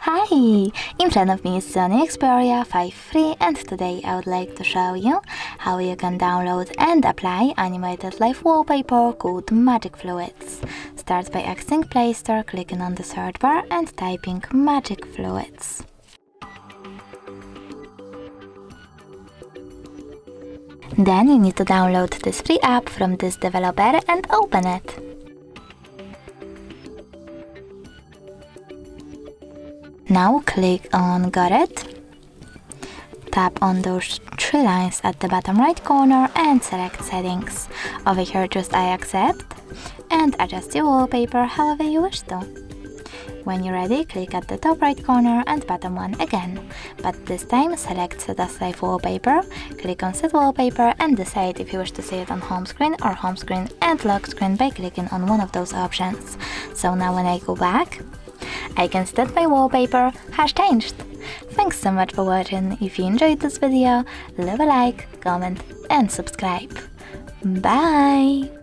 Hi! In front of me is SONY Xperia 5.3 and today I would like to show you how you can download and apply animated live wallpaper called Magic Fluids. Start by accessing Play Store, clicking on the search bar and typing Magic Fluids. Then you need to download this free app from this developer and open it. Now click on Got It, tap on those three lines at the bottom right corner and select Settings. Over here just I accept and adjust your wallpaper however you wish to. When you're ready, click at the top right corner and bottom one again, but this time select Set as Live Wallpaper, click on Set Wallpaper and decide if you wish to see it on home screen or home screen and lock screen by clicking on one of those options. So now when I go back, I can see that my wallpaper has changed. Thanks so much for watching. If you enjoyed this video, leave a like, comment and subscribe. Bye!